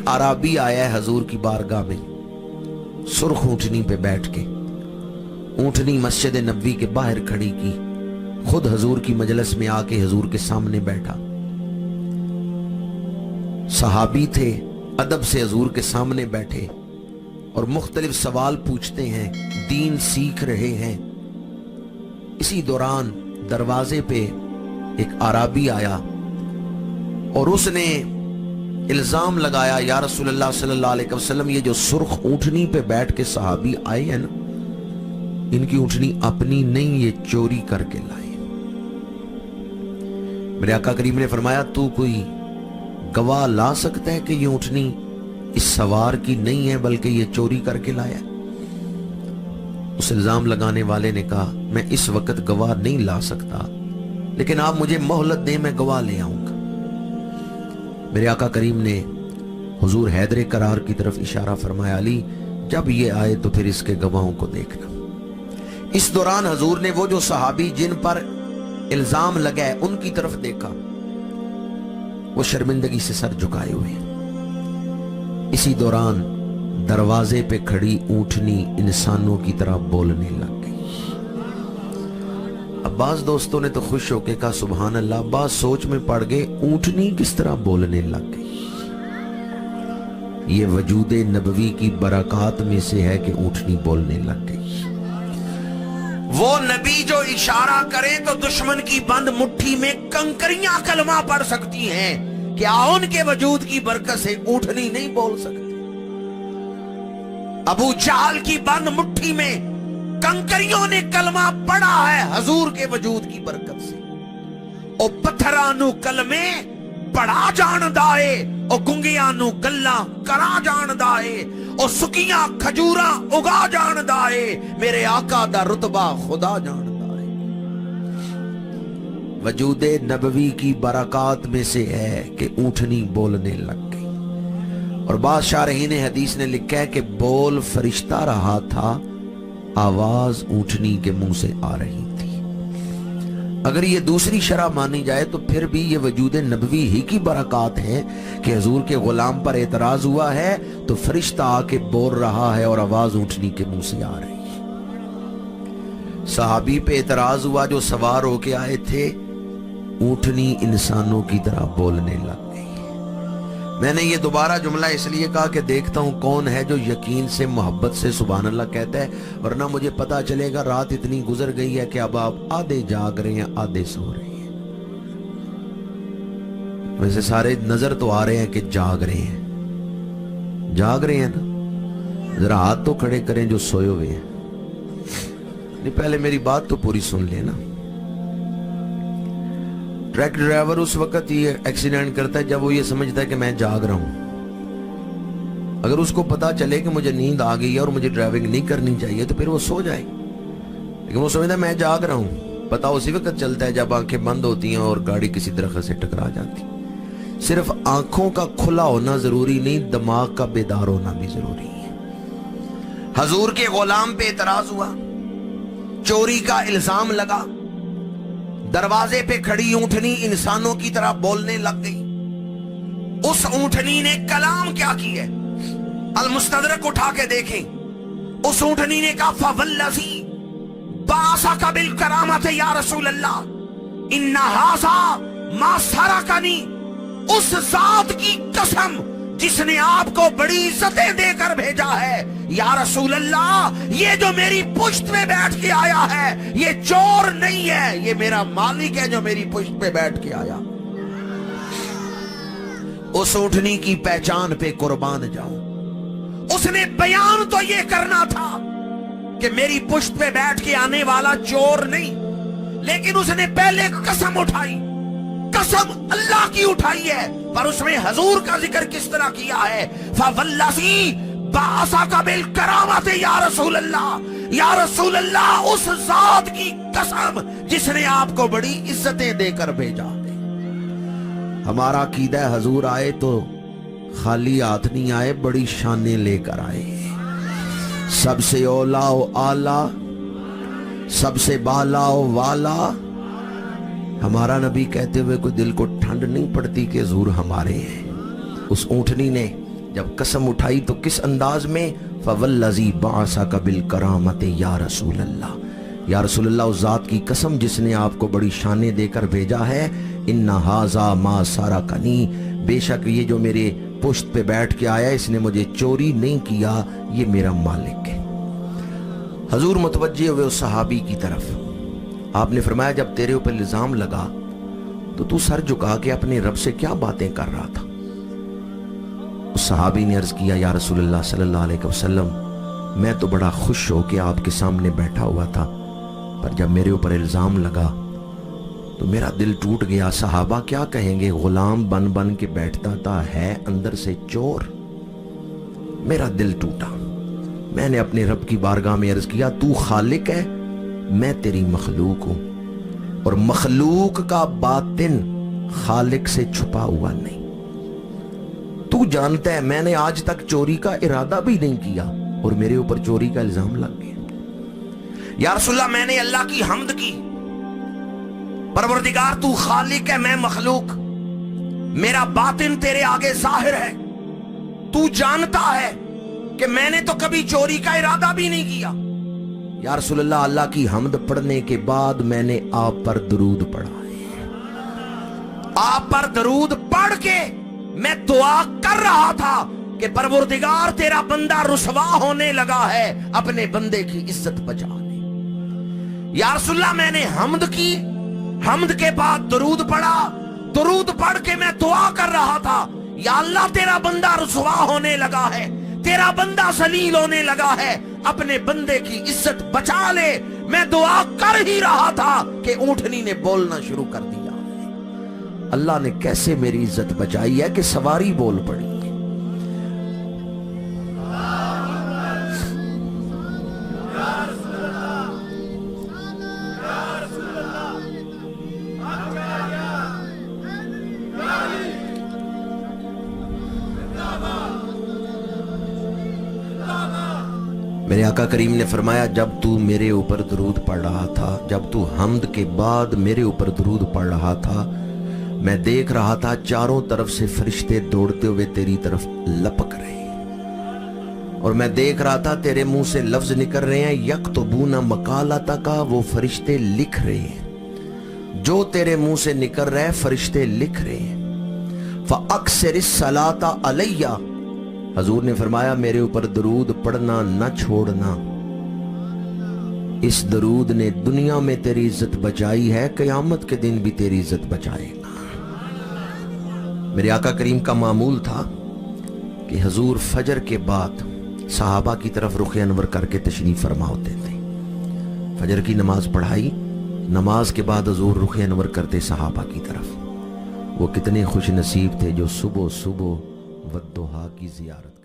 आराबी आया है हजूर की बारगाह में, सुर्ख ऊंटनी पे बैठ के। ऊंटनी मस्जिद नबवी के बाहर खड़ी की, खुद हजूर की मजलिस में आके हजूर के सामने बैठा। सहाबी थे, अदब से हजूर के सामने बैठे और मुख्तलिफ सवाल पूछते हैं, दीन सीख रहे हैं। इसी दौरान दरवाजे पे एक आराबी आया और उसने इल्जाम लगाया, या रसूलुल्लाह सल्लल्लाहु अलैहि वसल्लम, ये जो सुर्ख ऊंटनी पे बैठ के सहाबी आए हैं ना, इनकी ऊंटनी अपनी नहीं, ये चोरी करके लाए। मेरे आका करीम ने फरमाया, तू कोई गवाह ला सकता है कि ये ऊंटनी इस सवार की नहीं है बल्कि ये चोरी करके लाया? उस इल्जाम लगाने वाले ने कहा, मैं इस वक्त गवाह नहीं ला सकता, लेकिन आप मुझे मोहलत दें, मैं गवाह ले आऊंगा। मेरे आका करीम ने हुजूर हैदर करार की तरफ इशारा फरमाया, अली जब ये आए तो फिर इसके गवाहों को देखना। इस दौरान हजूर ने वो जो सहाबी जिन पर इल्जाम लगा है उनकी तरफ देखा, वो शर्मिंदगी से सर झुकाए हुए हैं। इसी दौरान दरवाजे पे खड़ी ऊंटनी इंसानों की तरह बोलने लग गई। अब्बास दोस्तों ने तो खुश होकर कहा, सुभान अल्लाह। अब्बास सोच में पड़ गए, ऊंटनी किस तरह बोलने लग गई? ये वजूदे नबवी की बरकत में से है कि ऊंटनी बोलने लग गई। वो नबी जो इशारा करे तो दुश्मन की बंद मुट्ठी में कंकरियां कलमा पढ़ सकती हैं, क्या उनके वजूद की बरकत से ऊंटनी नहीं बोल सकती? अबू जाल की बंद मुट्ठी में कंकरियों ने कलमा पढ़ा है हजूर के वजूद की बरकत से। ओ पत्थरां नू कलमे पढ़ा जानदा है, ओ गुंगियां नू गल्लां करा जानदा है, ओ सुकियां खजूरां उगा जानदा है, मेरे आका दा रुतबा खुदा जानदा है। वजूदे नबवी की बरकत में से है कि ऊंटनी बोलने लग गई। और बादशाह रहीन हदीस ने लिखा है कि बोल फरिश्ता रहा था, आवाज ऊंटनी के मुंह से आ रही थी। अगर ये दूसरी शरह मानी जाए तो फिर भी ये वजूद नबवी ही की बरकत है कि हजूर के गुलाम पर एतराज हुआ है तो फरिश्ता आके बोल रहा है और आवाज ऊंटनी के मुंह से आ रही है। सहाबी पे एतराज हुआ जो सवार होके आए थे, ऊंटनी इंसानों की तरह बोलने लग गई। मैंने ये दोबारा जुमला इसलिए कहा कि देखता हूं कौन है जो यकीन से मोहब्बत से सुभान अल्लाह कहता है, वरना मुझे पता चलेगा रात इतनी गुजर गई है कि अब आप आधे जाग रहे हैं आधे सो रहे हैं। वैसे सारे नजर तो आ रहे हैं कि जाग रहे हैं, जाग रहे हैं ना? जरा हाथ तो खड़े करें जो सोए हुए हैं। नहीं, पहले मेरी बात तो पूरी सुन लेना। ट्रक ड्राइवर उस वक्त ये एक्सीडेंट करता है जब वो ये समझता है कि मैं जाग रहा हूं। अगर उसको पता चले कि मुझे नींद आ गई है और मुझे ड्राइविंग नहीं करनी चाहिए तो फिर वो सो जाए, लेकिन वो समझता है मैं जाग रहा हूं। पता उसी वक्त चलता है जब आंखें बंद होती हैं और गाड़ी किसी दरख्त से टकरा जाती। सिर्फ आंखों का खुला होना जरूरी नहीं, दिमाग का बेदार होना भी जरूरी है। हजूर के गुलाम पे एतराज हुआ, चोरी का इल्जाम लगा, दरवाजे पे खड़ी ऊंटनी इंसानों की तरह बोलने लग गई। उस ऊंटनी ने कलाम क्या किया? अल मुस्तदरक उठा के देखें। उस ऊंटनी ने कहा, फवल्लज़ी बासा का बिल करामत या रसूल अल्लाह, इन्ना हाज़ा मा सरकनी, उस जात की कसम जिसने आपको बड़ी इज्जतें देकर भेजा है, या रसूल अल्लाह, ये जो मेरी पुश्त में बैठ के आया है ये चोर नहीं है, ये मेरा मालिक है जो मेरी पुश्त पे बैठ के आया। उस ऊंटनी की पहचान पे कुर्बान जाऊं। उसने बयान तो ये करना था कि मेरी पुश्त पे बैठ के आने वाला चोर नहीं, लेकिन उसने पहले कसम उठाई। कसम अल्लाह की उठाई है, पर उसमें हजूर का जिक्र किस तरह किया है? फवल्लज़ी बासा का बिल करामत या रसूल अल्लाह, या रसूल अल्लाह, उस जात की कसम जिसने आपको बड़ी इज्जतें देकर भेजा। हमारा अकीदा हजूर आए तो खाली हाथ नहीं आए, बड़ी शानें लेकर आए। सबसे औला ओ आला, सबसे बाला ओ वाला। हमारा नबी कहते हुए कोई दिल को ठंड नहीं पड़ती कि हुजूर हमारे हैं। उस ऊंटनी ने جب قسم اٹھائی تو کس انداز میں؟ فوالذی بعثک بالکرامۃ یا رسول اللہ، یا رسول اللہ اس ذات کی قسم جس نے آپ کو بڑی شانیں دے کر بھیجا ہے، ان ھذا ما سرقنی، بے شک یہ جو میرے پشت پہ بیٹھ کے آیا اس نے مجھے چوری نہیں کیا، یہ میرا مالک ہے۔ حضور متوجہ ہوئے اس صحابی کی طرف، آپ نے فرمایا جب تیرے اوپر الزام لگا تو سر جھکا کے اپنے رب سے کیا باتیں کر رہا تھا؟ اس صحابی نے عرض کیا یا رسول اللہ صلی اللہ علیہ وسلم میں تو بڑا خوش ہو کے آپ کے سامنے بیٹھا ہوا تھا، پر جب میرے اوپر الزام لگا تو میرا دل ٹوٹ گیا۔ صحابہ کیا کہیں گے، غلام بن بن کے بیٹھتا تھا، ہے اندر سے چور۔ میرا دل ٹوٹا، میں نے اپنے رب کی بارگاہ میں عرض کیا تو خالق ہے، میں تیری مخلوق ہوں، اور مخلوق کا باطن خالق سے چھپا ہوا نہیں۔ تو جانتا ہے میں نے آج تک چوری کا ارادہ بھی نہیں کیا اور میرے اوپر چوری کا الزام لگ گیا۔ یا رسول اللہ میں نے اللہ کی حمد کی، پروردگار تو خالق ہے میں مخلوق، میرا باطن تیرے آگے ظاہر ہے، تو جانتا ہے کہ میں نے تو کبھی چوری کا ارادہ بھی نہیں کیا۔ یا رسول اللہ اللہ کی حمد پڑھنے کے بعد میں نے آپ پر درود پڑھا، آپ پر درود پڑھ کے میں دعا کر رہا تھا کہ پروردگار تیرا بندہ رسوا ہونے لگا ہے، اپنے بندے کی عزت بچا لے۔ یا رسول اللہ میں نے حمد کی، حمد کے بعد درود پڑھا، درود پڑھ کے میں دعا کر رہا تھا یا اللہ تیرا بندہ رسوا ہونے لگا ہے، تیرا بندہ ذلیل ہونے لگا ہے، اپنے بندے کی عزت بچا لے۔ میں دعا کر ہی رہا تھا کہ اونٹنی نے بولنا شروع کر دیا۔ اللہ نے کیسے میری عزت بچائی ہے کہ سواری بول پڑی۔ میرے آقا کریم نے فرمایا جب تو میرے اوپر درود پڑھ رہا تھا، جب تو حمد کے بعد میرے اوپر درود پڑھ رہا تھا، میں دیکھ رہا تھا چاروں طرف سے فرشتے دوڑتے ہوئے تیری طرف لپک رہے ہیں، اور میں دیکھ رہا تھا تیرے منہ سے لفظ نکل رہے ہیں یکتبون مقالتک، وہ فرشتے لکھ رہے ہیں جو تیرے منہ سے نکل رہے فرشتے لکھ رہے ہیں۔ فاکثر الصلاۃ علیہ، حضور نے فرمایا میرے اوپر درود پڑھنا نہ چھوڑنا، اس درود نے دنیا میں تیری عزت بچائی ہے، قیامت کے دن بھی تیری عزت بچائے گا۔ میرے آقا کریم کا معمول تھا کہ حضور فجر کے بعد صحابہ کی طرف رخ انور کر کے تشریف فرما ہوتے تھے۔ فجر کی نماز پڑھائی، نماز کے بعد حضور رخ انور کرتے صحابہ کی طرف۔ وہ کتنے خوش نصیب تھے جو صبح صبح والضحیٰ کی زیارت